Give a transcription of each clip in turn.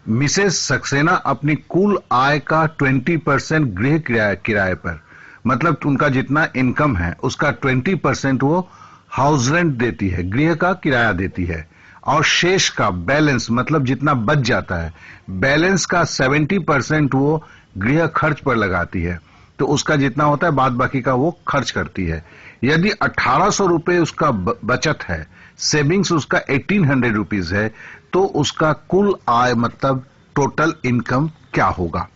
Mrs Saxena अपनी कुल आय का 20% गृह किराए पर, मतलब उनका जितना इनकम है उसका 20% वो हाउस रेंट देती है, गृह का किराया देती है, और शेष का बैलेंस मतलब जितना बच जाता है बैलेंस का 70% वो गृह खर्च पर लगाती है। तो उसका जितना होता है बाद बाकी का वो खर्च करती है। यदि 1800 रुपए उसका बचत है, सेविंग्स उसका 1800 रुपीज है, तो उसका कुल आय मतलब टोटल इनकम क्या होगा।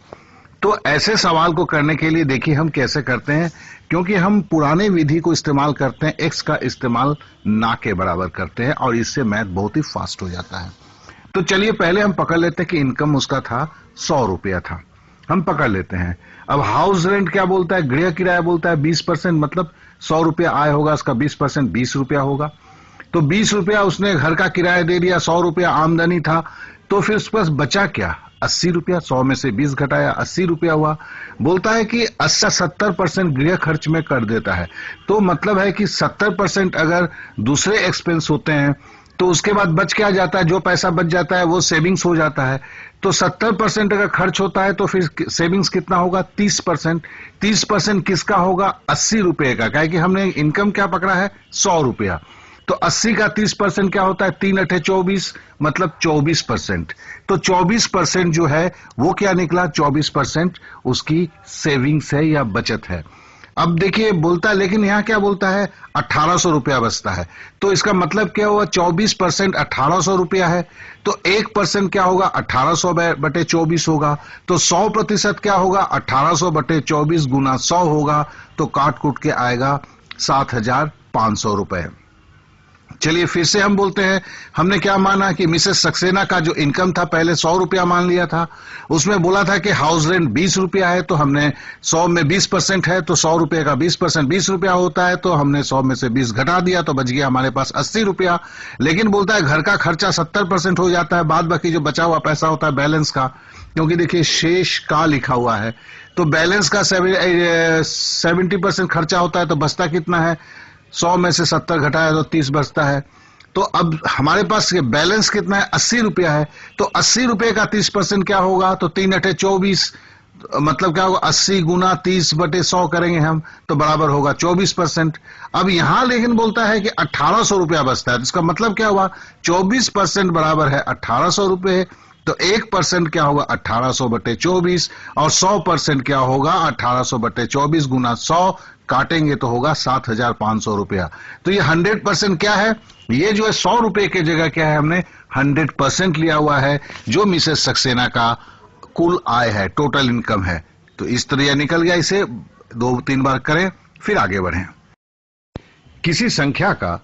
तो ऐसे सवाल को करने के लिए देखिए हम कैसे करते हैं, क्योंकि हम पुराने विधि को इस्तेमाल करते हैं, एक्स का इस्तेमाल ना के बराबर करते हैं और इससे मैथ बहुत ही फास्ट हो जाता है। तो चलिए पहले हम पकड़ लेते हैं कि इनकम उसका था 100 रुपया था, हम पकड़ लेते हैं। अब हाउस रेंट क्या बोलता है, गृह किराया बोलता है 20%, मतलब 100 रुपया आय होगा, उसका 20% 20 रुपया होगा। तो 20 रुपया उसने घर का किराया दे दिया, 100 रुपया आमदनी था, तो फिर उसके पास बचा क्या, 80 रुपया। 100 में से 20 घटाया 80 रुपया हुआ। बोलता है कि 70% गृह खर्च में कर देता है, तो मतलब है कि 70% अगर दूसरे एक्सपेंस होते हैं तो उसके बाद बच क्या जाता है, जो पैसा बच जाता है वो सेविंग्स हो जाता है। तो 70% अगर खर्च होता है तो फिर सेविंग्स कितना होगा, 30%। 30% किसका होगा, 80 रुपये का, क्या कि हमने इनकम क्या पकड़ा है, 100 रुपया। तो 80 का 30% क्या होता है, 3 अठे 24, मतलब 24%। तो 24% जो है वो क्या निकला, 24% उसकी सेविंग्स है या बचत है। अब देखिए बोलता है, लेकिन यहां क्या बोलता है, 1800 रुपया बचता है, तो इसका मतलब क्या हुआ, 24% 1800 रुपया है, तो 1% क्या होगा, 1800 बटे 24 होगा। तो 100% क्या होगा, 1800 बटे 24 गुना 100 होगा, तो काट कूट के आएगा 7500 रुपए। चलिए फिर से हम बोलते हैं, हमने क्या माना कि मिसेस सक्सेना का जो इनकम था पहले 100 रुपया मान लिया था, उसमें बोला था कि हाउस रेंट 20 रुपया है, तो हमने 100 में 20% है तो 100 रुपये का 20% 20 रुपया होता है, तो हमने 100 में से 20 घटा दिया, तो बच गया हमारे पास 80 रुपया। लेकिन बोलता है घर का खर्चा 70% हो जाता है, बाद बाकी जो बचा हुआ पैसा होता है बैलेंस का, क्योंकि देखिए शेष का लिखा हुआ है, तो बैलेंस का 70% खर्चा होता है, तो बचता कितना है, 100 में से 70 घटाया तो 30 बचता है। तो अब हमारे पास बैलेंस कितना है, 80 रुपया है, तो 80 रुपये का 30% क्या होगा, तो 3 अठे 24, मतलब क्या होगा, 80 गुना 30 बटे 100 करेंगे हम, तो बराबर होगा 24%। अब यहां लेकिन बोलता है कि 1800 रुपया बचता है, तो इसका मतलब क्या हुआ, 24% बराबर है 1800 रुपये, तो 1% क्या होगा, 1800 बटे 24, और 100% क्या होगा, 1800 बटे 24 गुना 100, काटेंगे तो होगा 7500 रुपया। तो ये 100% क्या है, ये जो है 100 रुपए के जगह क्या है, हमने 100% लिया हुआ है, जो मिसेस सक्सेना का कुल आय है, टोटल इनकम है। तो इस तरह निकल गया, इसे 2-3 बार करें फिर आगे बढ़ें। किसी संख्या का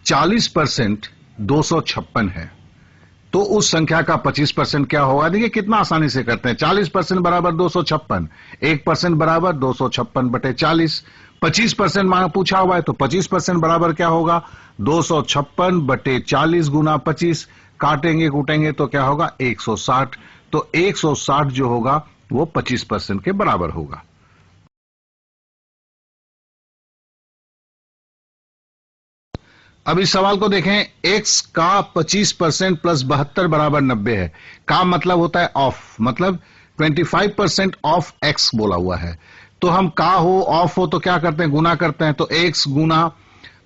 40% 256 है, तो उस संख्या का 25% क्या होगा, देखिए कितना आसानी से करते हैं, 40% बराबर 256, 1% बराबर 256 बटे 40, 25% मांगा पूछा हुआ है, तो 25% बराबर क्या होगा, 256 बटे 40 गुना 25, काटेंगे कूटेंगे तो क्या होगा, 160। तो 160 जो होगा वो 25% के बराबर होगा। अब इस सवाल को देखें, x का 25% प्लस 72 बराबर 90 है, का मतलब होता है ऑफ, मतलब 25% ऑफ x बोला हुआ है, तो हम का हो ऑफ हो तो क्या करते हैं, गुना करते हैं, तो x गुना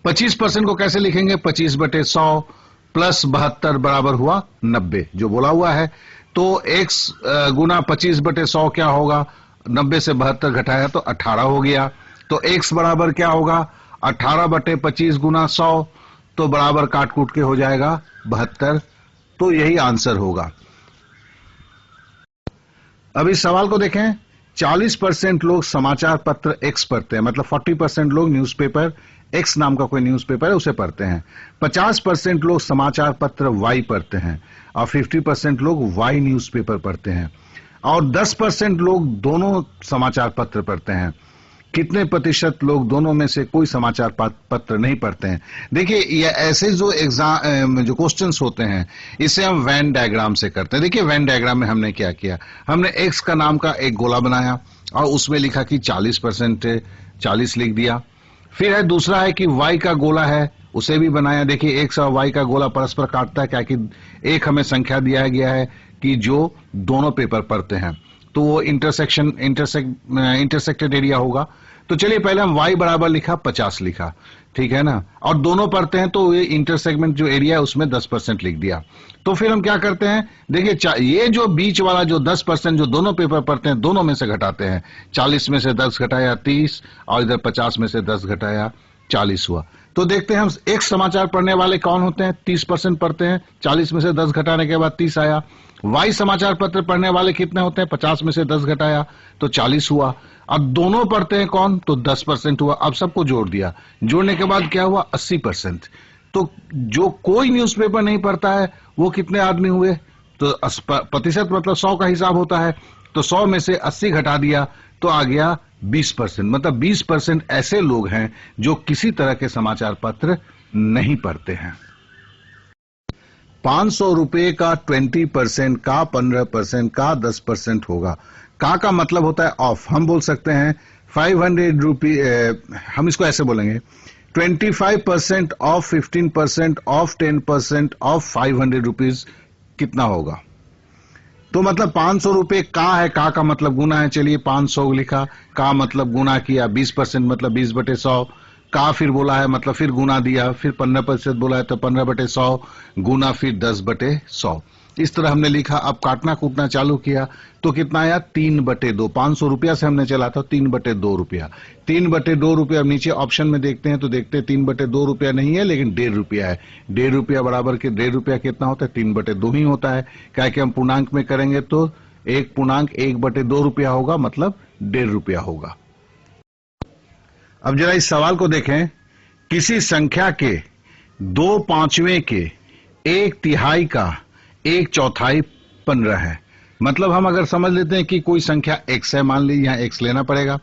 25% को कैसे लिखेंगे, 25 बटे 100 प्लस 72 बराबर हुआ 90 जो बोला हुआ है, तो x गुना 25 बटे 100 क्या होगा, 90 से 72 घटाया तो 18 हो गया, तो x बराबर क्या होगा, 18 बटे 25 गुना 100, तो बराबर काट कूट के हो जाएगा 72, तो यही आंसर होगा। अब इस सवाल को देखें, 40% लोग समाचार पत्र एक्स पढ़ते हैं, मतलब 40% लोग न्यूज़पेपर एक्स नाम का कोई न्यूज़पेपर है उसे पढ़ते हैं, 50% लोग समाचार पत्र वाई पढ़ते हैं, और 50% लोग वाई न्यूज़पेपर पढ़ते हैं, और 10% लोग दोनों समाचार पत्र पढ़ते हैं। कितने प्रतिशत लोग दोनों में से कोई समाचार पत्र नहीं पढ़ते हैं। देखिए ये ऐसे जो एग्जाम जो क्वेश्चंस होते हैं इसे हम वेन डायग्राम से करते हैं। देखिए वेन डायग्राम में हमने क्या किया, हमने एक्स का नाम का एक गोला बनाया और उसमें लिखा कि 40% 40 लिख दिया। फिर है दूसरा है कि वाई का गोला है, उसे भी बनाया। देखिए एक्स और वाई का गोला परस्पर काटता है, क्या कि एक हमें संख्या दिया गया है कि जो दोनों पेपर पढ़ते हैं, तो वो इंटरसेक्टेड एरिया होगा। तो चलिए पहले हम y बराबर लिखा 50 लिखा, ठीक है ना, और दोनों पढ़ते हैं तो ये इंटरसेगमेंट जो एरिया है उसमें 10% लिख दिया। तो फिर हम क्या करते हैं, देखिए ये जो बीच वाला जो 10% जो दोनों पेपर पढ़ते हैं दोनों में से घटाते हैं। 40 में से 10 घटाया 30 और इधर 50 में से 10 घटाया 40 हुआ। तो देखते हैं हम एक समाचार पढ़ने वाले कौन होते हैं, 30% पढ़ते हैं, 40 में से 10 घटाने के बाद 30 आया। वाई समाचार पत्र पढ़ने वाले कितने होते हैं, 50 में से 10 घटाया तो 40 हुआ। अब दोनों पढ़ते हैं कौन, तो 10% हुआ। अब सबको जोड़ दिया, जोड़ने के बाद क्या हुआ, 80%। तो जो कोई न्यूज़पेपर नहीं पढ़ता है वो कितने आदमी हुए, तो प्रतिशत मतलब 100 का हिसाब होता है, तो 100 में से 80 घटा दिया तो आ गया 20%। मतलब 20% ऐसे लोग हैं जो किसी तरह के समाचार पत्र नहीं पढ़ते हैं। 500 रुपए का 20% का 15% का 10% होगा। का मतलब होता है ऑफ। हम बोल सकते हैं 500 रुपी, हम इसको ऐसे बोलेंगे 25% ऑफ 15% ऑफ 10% ऑफ 500 रुपीज कितना होगा। तो मतलब 500 रुपए का है, का मतलब गुना है। चलिए 500 लिखा, का मतलब गुना किया, 20% मतलब 20/100, का फिर बोला है मतलब फिर गुना दिया, फिर 15% बोला है तो 15/100 गुना फिर 10/100। इस तरह हमने लिखा। अब काटना कूटना चालू किया तो कितना आया, 3/2। 500 रुपया से हमने चला था 3/2 रुपया। 3/2 रुपया नीचे ऑप्शन में देखते हैं तो देखते हैं 3/2 रुपया नहीं है लेकिन 1.5 रुपया है। 1.5 रुपया बराबर के 1.5 रुपया कितना होता है, 3/2 ही होता है। क्या कि हम पूर्णांक में करेंगे तो 1.1/2 रुपया होगा, मतलब 1.5 रुपया होगा। अब जरा इस सवाल को देखें। किसी संख्या के 2/5 के 1/3 का 1/4 15 है। मतलब हम अगर समझ लेते हैं कि कोई संख्या x है, मान लीजिए यहां x लेना पड़ेगा,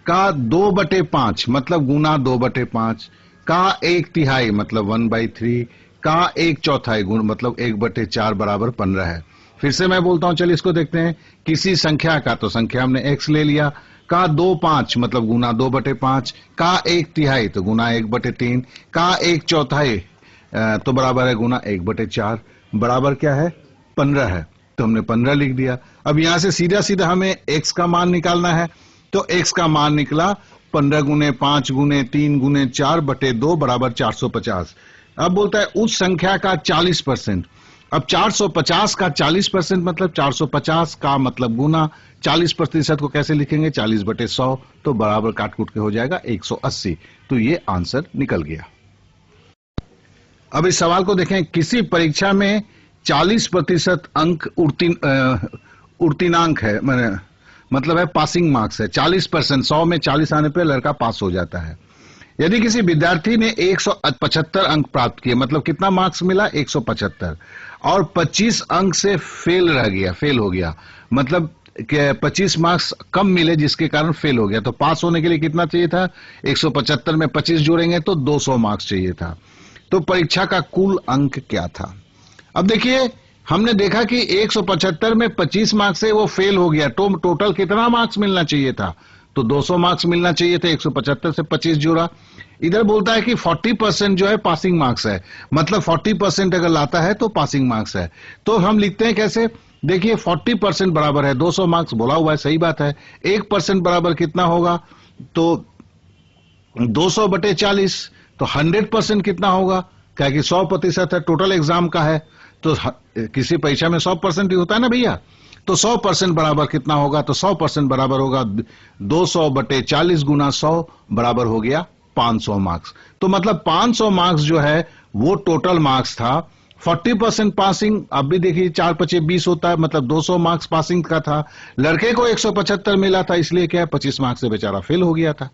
का 2/5 मतलब गुना 2/5, का 1/3 मतलब 1/3, का 1/4 गुण मतलब 1/4 बराबर 15 है। फिर से मैं बोलता हूं, चलिए इसको देखते हैं। किसी संख्या का, तो संख्या हमने x ले लिया, का 2/5 मतलब गुना 2/5, का 1/3 तो गुना 1/3, का 1/4 तो बराबर है गुना 1/4, बराबर क्या है, 15 है। तो हमने 15 लिख दिया। अब यहां से सीधा सीधा हमें x का मान निकालना है, तो x का मान निकला 15 गुने 5 गुने 3 गुने 4/2 बराबर 450। अब बोलता है उस संख्या का 40%। अब 450 का 40% मतलब 450 का मतलब गुना, 40% को कैसे लिखेंगे, 40/100, तो बराबर काट कूट के हो जाएगा 180। तो ये आंसर निकल गया। अब इस सवाल को देखें। किसी परीक्षा में 40% अंक उत्तीर्णांक है, मतलब है पासिंग मार्क्स है। 40%, 100 में 40 आने पर लड़का पास हो जाता है। यदि किसी विद्यार्थी ने 175 अंक प्राप्त किए, मतलब कितना मार्क्स मिला, 175, और 25 अंक से फेल हो गया, मतलब 25 मार्क्स कम मिले जिसके कारण फेल हो गया, तो पास होने के लिए कितना चाहिए था, 175 में 25 जोड़ेंगे तो 200 मार्क्स चाहिए था। तो परीक्षा का कुल अंक क्या था। अब देखिए हमने देखा कि 175 में 25 मार्क्स से वो फेल हो गया, तो टोटल कितना मार्क्स मिलना चाहिए था, तो 200 मार्क्स मिलना चाहिए थे। 175 से 25 जोड़ा। इधर बोलता है कि 40% जो है पासिंग मार्क्स है, मतलब 40% अगर लाता है तो पासिंग मार्क्स है। तो हम लिखते हैं कैसे, देखिए 40% बराबर है 200 मार्क्स, बोला हुआ है, सही बात है। 1% बराबर कितना होगा, तो 200/40, तो 100% कितना होगा, क्या कि 100% है, टोटल एग्जाम का है, तो किसी परीक्षा में 100% ही होता है ना भैया। तो 100% बराबर कितना होगा, तो 100% बराबर होगा 200/40 गुना 100 बराबर हो गया 500 मार्क्स। तो मतलब 500 मार्क्स जो है वो टोटल मार्क्स था। 40% पासिंग, अब भी देखिए 4×5 20 होता है, मतलब 200 मार्क्स पासिंग का था। लड़के को 175 मिला था, इसलिए क्या है 25 मार्क्स से बेचारा फेल हो गया था।